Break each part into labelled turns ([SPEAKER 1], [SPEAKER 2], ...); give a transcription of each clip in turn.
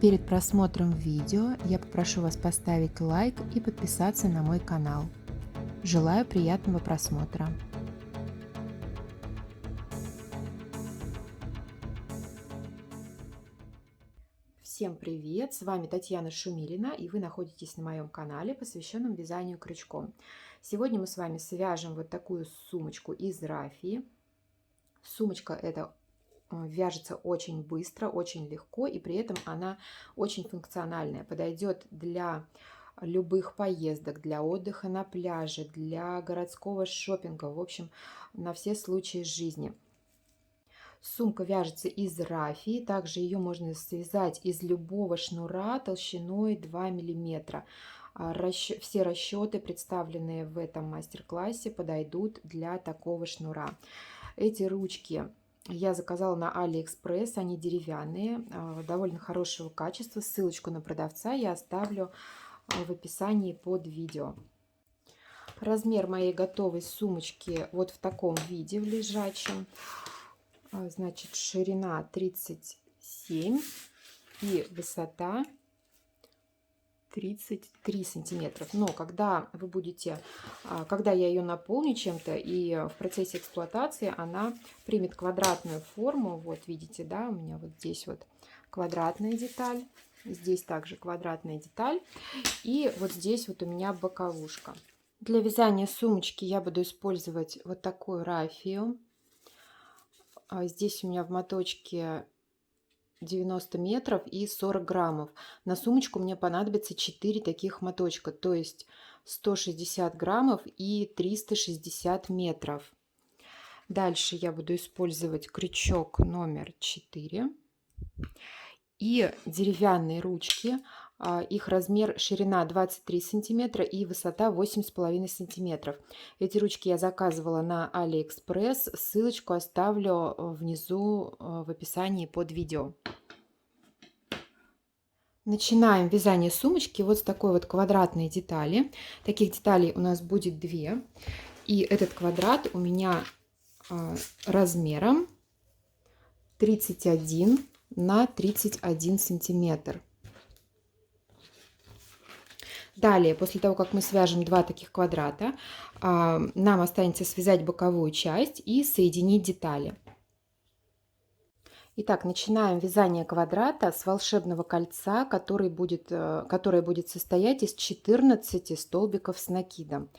[SPEAKER 1] Перед просмотром видео я попрошу вас поставить лайк и подписаться на мой канал. Желаю приятного просмотра. Всем привет! С вами Татьяна Шумилина, и вы находитесь на моем канале, посвященном вязанию крючком. Сегодня мы с вами свяжем вот такую сумочку из рафии. Сумочка эта вяжется очень быстро, очень легко, и при этом она очень функциональная. Подойдет для любых поездок, для отдыха на пляже, для городского шопинга, в общем, на все случаи жизни. Сумка вяжется из рафии, также ее можно связать из любого шнура толщиной 2 мм. Все расчеты, представленные в этом мастер-классе, подойдут для такого шнура. Эти ручки я заказала на AliExpress, они деревянные, довольно хорошего качества. Ссылочку на продавца я оставлю в описании под видео. Размер моей готовой сумочки вот в таком виде, в лежачем. Значит, ширина 37 и высота 33 сантиметров. Но когда вы будете, когда я ее наполню чем-то и в процессе эксплуатации она примет квадратную форму, вот видите, да, у меня вот здесь вот квадратная деталь, здесь также квадратная деталь, и вот здесь вот у меня боковушка. Для вязания сумочки я буду использовать вот такую рафию. Здесь у меня в моточке 90 метров и 40 граммов. На сумочку мне понадобится 4 таких моточка, то есть 160 граммов и 360 метров. Дальше я буду использовать крючок номер 4 и деревянные ручки. Их размер, ширина 23 сантиметра и высота 8,5 сантиметров. Эти ручки я заказывала на AliExpress. Ссылочку оставлю внизу в описании под видео. Начинаем вязание сумочки вот с такой вот квадратной детали. Таких деталей у нас будет 2. И этот квадрат у меня размером 31 на 31 сантиметр. Далее, после того, как мы свяжем 2 таких квадрата, нам останется связать боковую часть и соединить детали. Итак, начинаем вязание квадрата с волшебного кольца, которое будет состоять из 14 столбиков с накидом.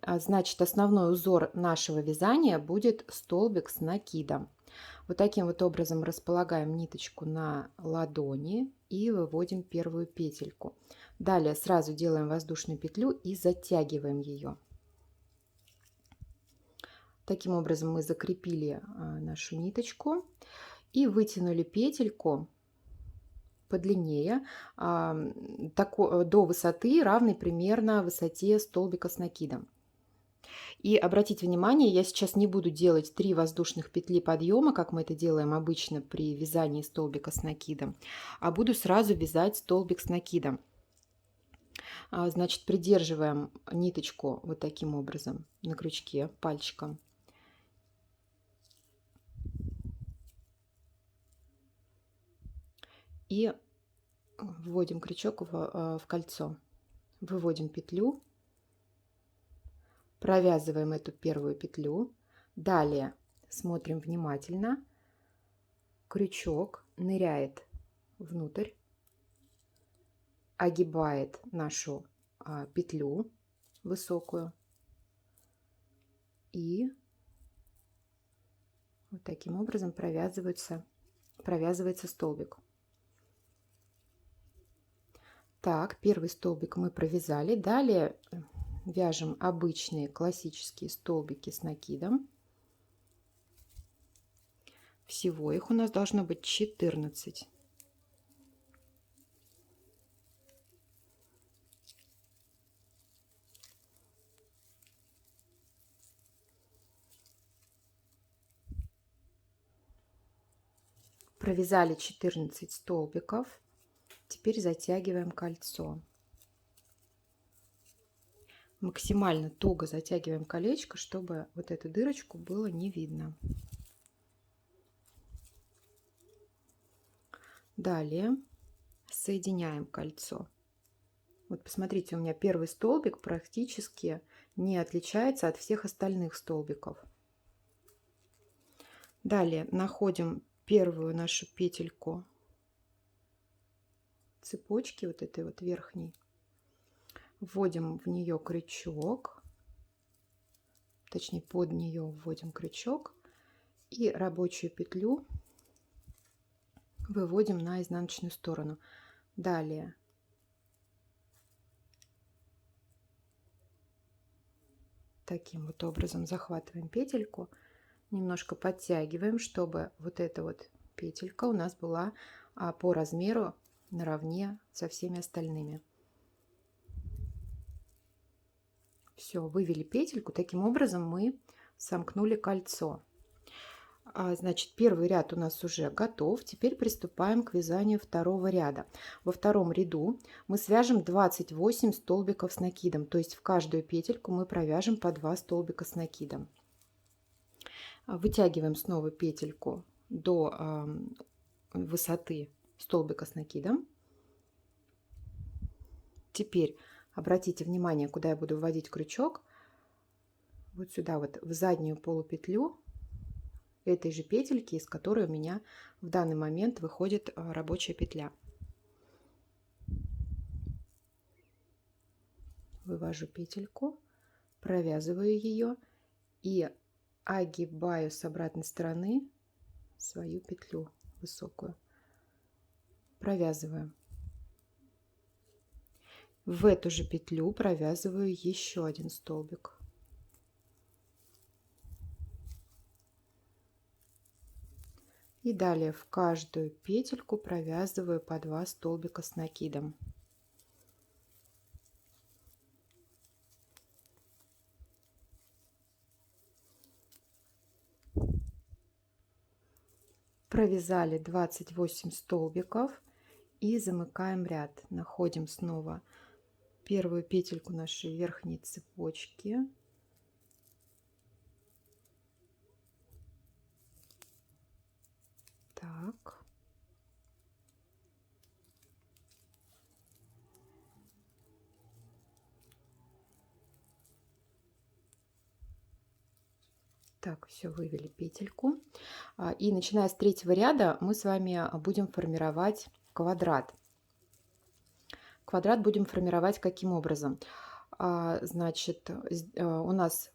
[SPEAKER 1] Значит, основной узор нашего вязания будет столбик с накидом. Вот таким вот образом располагаем ниточку на ладони и выводим первую петельку. Далее сразу делаем воздушную петлю и затягиваем ее. Таким образом мы закрепили нашу ниточку и вытянули петельку подлиннее до высоты, равной примерно высоте столбика с накидом. И обратите внимание, я сейчас не буду делать 3 воздушных петли подъема, как мы это делаем обычно при вязании столбика с накидом, а буду сразу вязать столбик с накидом. Значит, придерживаем ниточку вот таким образом на крючке пальчиком. И вводим крючок в кольцо. Выводим петлю. Провязываем эту первую петлю. Далее смотрим внимательно. Крючок ныряет внутрь, огибает нашу петлю высокую. И вот таким образом провязывается столбик. Так, первый столбик мы провязали. Далее вяжем обычные классические столбики с накидом. Всего их у нас должно быть 14. Провязали 14 столбиков. Теперь затягиваем кольцо. Максимально туго затягиваем колечко, чтобы вот эту дырочку было не видно. Далее соединяем кольцо. Вот посмотрите, у меня первый столбик практически не отличается от всех остальных столбиков. Далее находим первую нашу петельку цепочки, вот этой вот верхней. Вводим в нее крючок, точнее под нее вводим крючок и рабочую петлю выводим на изнаночную сторону. Далее таким вот образом захватываем петельку, немножко подтягиваем, чтобы вот эта вот петелька у нас была по размеру наравне со всеми остальными. Все, вывели петельку, таким образом мы сомкнули кольцо. Значит, первый ряд у нас уже готов. Теперь приступаем к вязанию второго ряда. Во втором ряду мы свяжем 28 столбиков с накидом, то есть в каждую петельку мы провяжем по 2 столбика с накидом. Вытягиваем снова петельку до высоты столбика с накидом. Теперь обратите внимание, куда я буду вводить крючок. Вот сюда вот в заднюю полупетлю этой же петельки, из которой у меня в данный момент выходит рабочая петля. Вывожу петельку, провязываю ее и огибаю с обратной стороны свою петлю высокую. Провязываю. В эту же петлю провязываю еще один столбик. И далее в каждую петельку провязываю по 2 столбика с накидом. Провязали 28 столбиков и замыкаем ряд. Находим снова первую петельку нашей верхней цепочки. Так. Так, все, вывели петельку. И начиная с третьего ряда мы с вами будем формировать квадрат. Квадрат будем формировать каким образом? Значит, у нас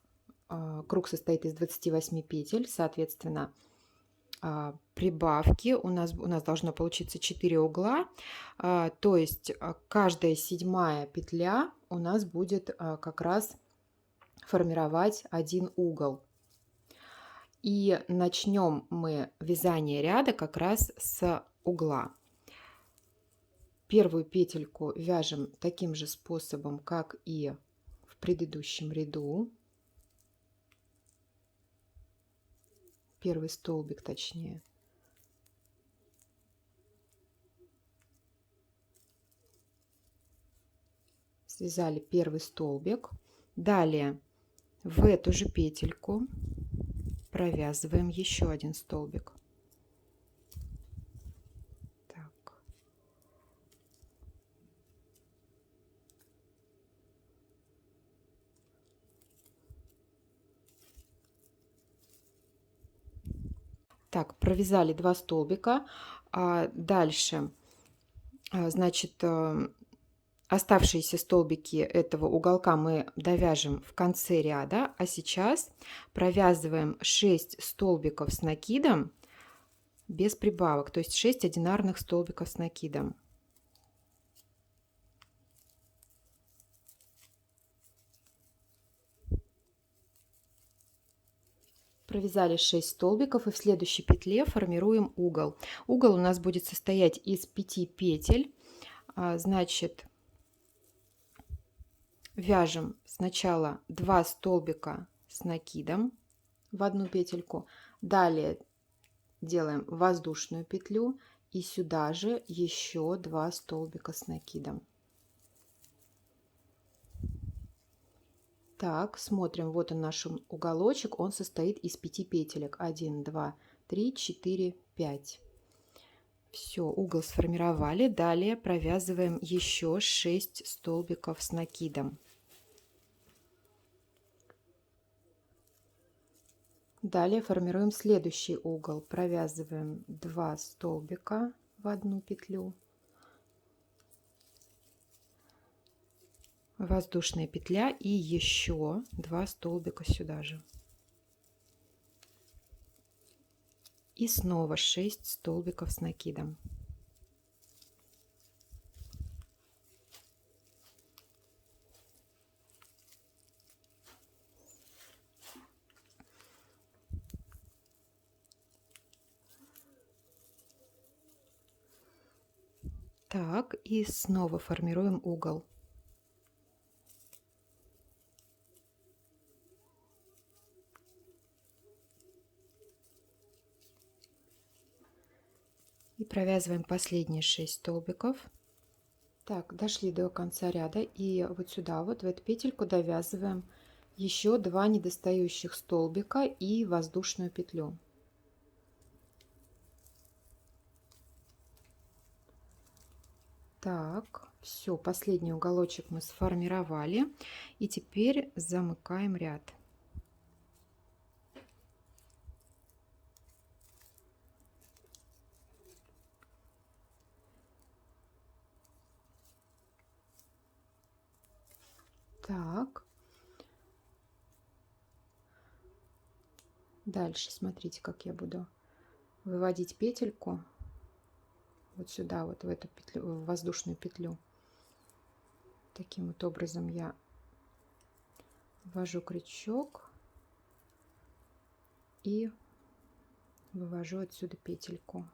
[SPEAKER 1] круг состоит из 28 петель, соответственно, прибавки у нас должно получиться 4 угла, то есть каждая седьмая петля у нас будет как раз формировать один угол. И начнем мы вязание ряда как раз с угла. Первую петельку вяжем таким же способом, как и в предыдущем ряду. Первый столбик, точнее. Связали первый столбик. Далее в эту же петельку провязываем еще один столбик. Так. Так, провязали 2 столбика. Дальше, значит, оставшиеся столбики этого уголка мы довяжем в конце ряда, а сейчас провязываем 6 столбиков с накидом без прибавок, то есть 6 одинарных столбиков с накидом. Провязали 6 столбиков и в следующей петле формируем угол. Угол у нас будет состоять из 5 петель. Значит, вяжем сначала 2 столбика с накидом в одну петельку, далее делаем воздушную петлю и сюда же еще 2 столбика с накидом. Так, смотрим, вот он наш уголочек, он состоит из 5 петелек. 1, 2, 3, 4, 5. Все, угол сформировали. Далее провязываем еще 6 столбиков с накидом. Далее формируем следующий угол. Провязываем 2 столбика в одну петлю. Воздушная петля и еще 2 столбика сюда же. И снова 6 столбиков с накидом. Так, и снова формируем угол. И провязываем последние 6 столбиков. Так, дошли до конца ряда, и вот сюда, вот в эту петельку довязываем еще 2 недостающих столбика и воздушную петлю. Так, все, последний уголочек мы сформировали, и теперь замыкаем ряд. Так. Дальше смотрите, как я буду выводить петельку вот сюда, вот в эту петлю, в воздушную петлю. Таким вот образом я ввожу крючок и вывожу отсюда петельку.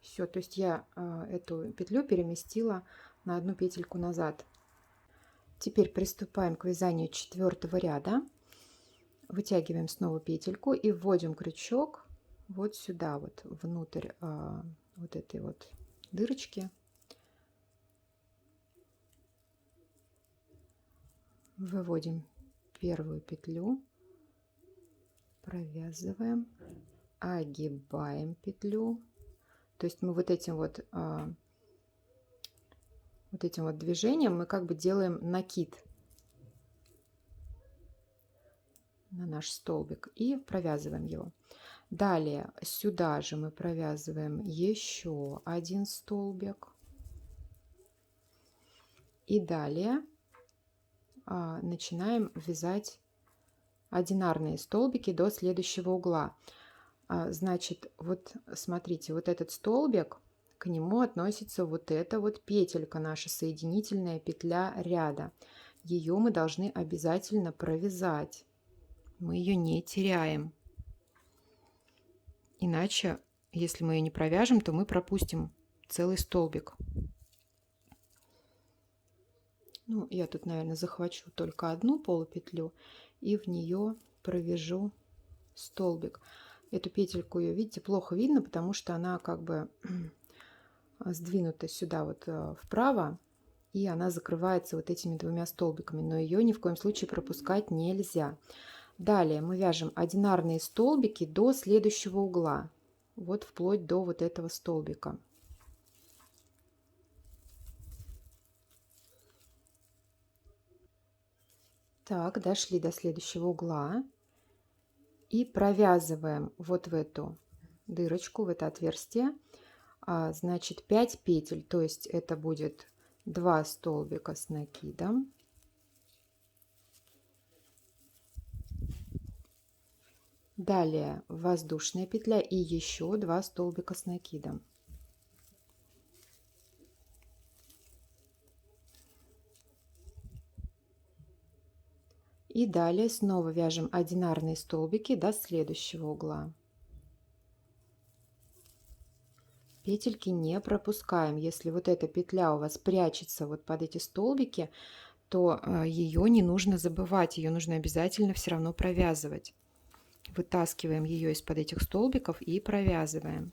[SPEAKER 1] Все, то есть я эту петлю переместила на одну петельку назад. Теперь приступаем к вязанию 4-го ряда. Вытягиваем снова петельку и вводим крючок вот сюда, вот внутрь вот этой вот дырочки. Выводим первую петлю, провязываем, огибаем петлю. То есть мы вот этим вот движением мы как бы делаем накид на наш столбик и провязываем его. Далее сюда же мы провязываем еще один столбик. И далее начинаем вязать одинарные столбики до следующего угла. Значит, вот смотрите, вот этот столбик, к нему относится вот эта вот петелька, наша соединительная петля ряда. Ее мы должны обязательно провязать. Мы ее не теряем. Иначе, если мы ее не провяжем, то мы пропустим целый столбик. Ну, я тут, наверное, захвачу только одну полупетлю и в нее провяжу столбик. Эту петельку, ее, видите, плохо видно, потому что она как бы сдвинута сюда вот вправо, и она закрывается вот этими 2 столбиками, но ее ни в коем случае пропускать нельзя. Далее мы вяжем одинарные столбики до следующего угла, вот вплоть до вот этого столбика. Так, дошли до следующего угла и провязываем вот в эту дырочку, в это отверстие, значит, 5 петель, то есть это будет 2 столбика с накидом. Далее воздушная петля и еще 2 столбика с накидом. И далее снова вяжем одинарные столбики до следующего угла. Петельки не пропускаем. Если вот эта петля у вас прячется вот под эти столбики, то ее не нужно забывать, ее нужно обязательно все равно провязывать. Вытаскиваем ее из-под этих столбиков и провязываем.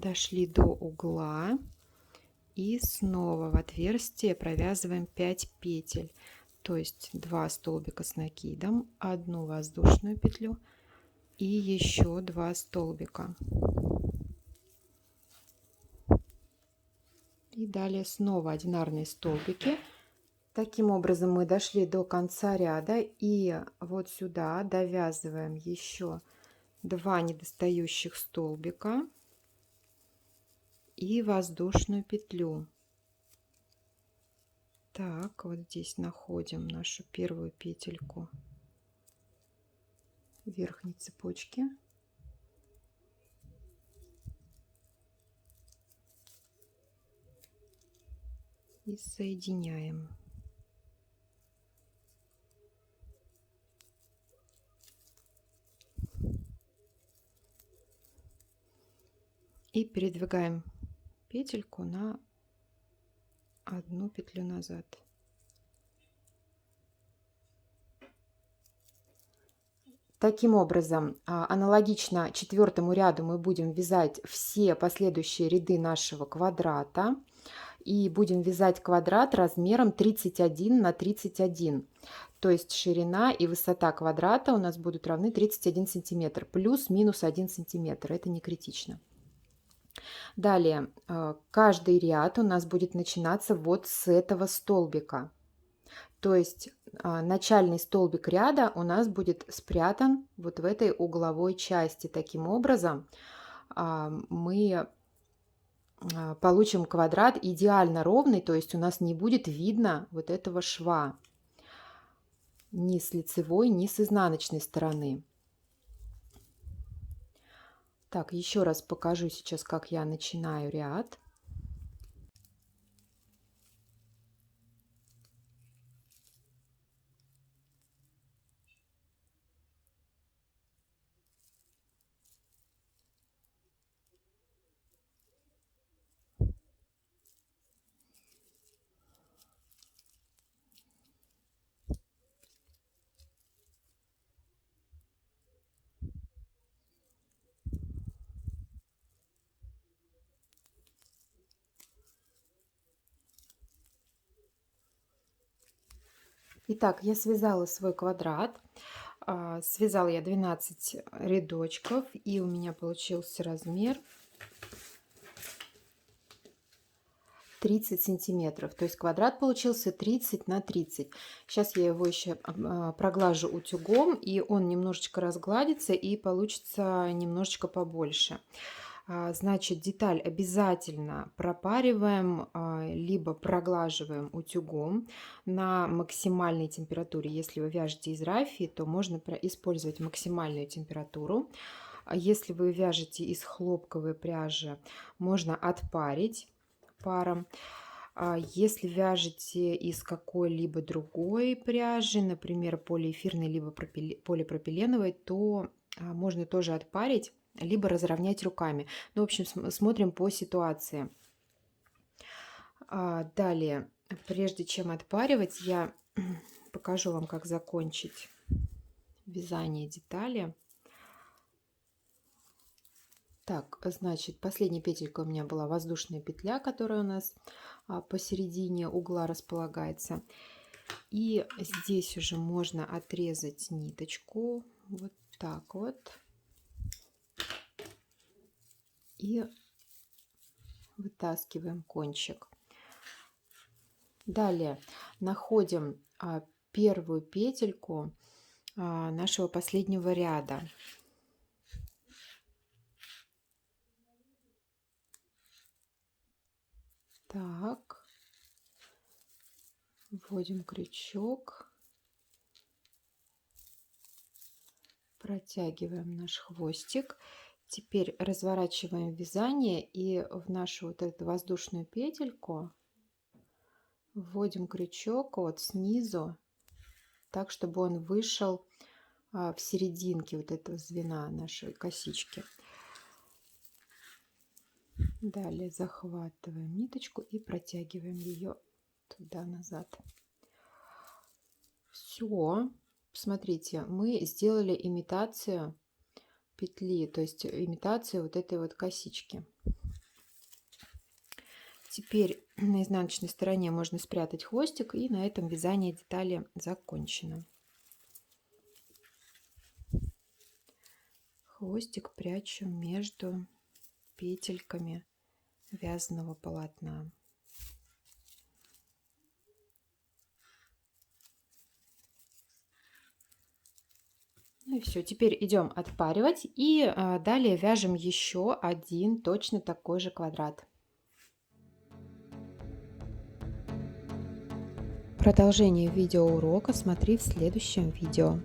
[SPEAKER 1] дошли до угла и снова в отверстие провязываем 5 петель, то есть 2 столбика с накидом, 1 воздушную петлю и еще 2 столбика. И далее снова одинарные столбики. Таким образом мы дошли до конца ряда, и вот сюда довязываем еще 2 недостающих столбика и воздушную петлю. Так, вот здесь находим нашу первую петельку верхней цепочки. И соединяем. И передвигаем петельку на 1 петлю назад. Таким образом, аналогично 4-му ряду мы будем вязать все последующие ряды нашего квадрата. И будем вязать квадрат размером 31 на 31. То есть ширина и высота квадрата у нас будут равны 31 сантиметр. Плюс-минус 1 сантиметр. Это не критично. Далее, каждый ряд у нас будет начинаться вот с этого столбика. То есть начальный столбик ряда у нас будет спрятан вот в этой угловой части. Таким образом, мы получим квадрат идеально ровный, то есть у нас не будет видно вот этого шва ни с лицевой, ни с изнаночной стороны. Так, еще раз покажу сейчас, как я начинаю ряд. Итак, я связала свой квадрат. Связала я 12 рядочков, и у меня получился размер 30 сантиметров. То есть квадрат получился 30 на 30. Сейчас я его еще проглажу утюгом, и он немножечко разгладится, и получится немножечко побольше. Значит, деталь обязательно пропариваем, либо проглаживаем утюгом на максимальной температуре. Если вы вяжете из рафии, то можно использовать максимальную температуру. Если вы вяжете из хлопковой пряжи, можно отпарить паром. Если вяжете из какой-либо другой пряжи, например, полиэфирной либо полипропиленовой, то можно тоже отпарить, либо разровнять руками. Ну, в общем, смотрим по ситуации. Далее, прежде чем отпаривать, я покажу вам, как закончить вязание детали. Так, значит, последняя петелька у меня была воздушная петля, которая у нас посередине угла располагается. И здесь уже можно отрезать ниточку вот так вот. И вытаскиваем кончик. Далее находим первую петельку нашего последнего ряда. Так, вводим крючок, протягиваем наш хвостик. Теперь разворачиваем вязание и в нашу вот эту воздушную петельку вводим крючок вот снизу, так, чтобы он вышел в серединке вот этого звена нашей косички. Далее захватываем ниточку и протягиваем ее туда-назад. Все. Смотрите, мы сделали имитацию петли, то есть имитацию вот этой вот косички. Теперь на изнаночной стороне можно спрятать хвостик, и на этом вязание детали закончено. Хвостик прячу между петельками вязаного полотна. Ну и все. Теперь идем отпаривать и далее вяжем еще один точно такой же квадрат. Продолжение видеоурока смотри в следующем видео.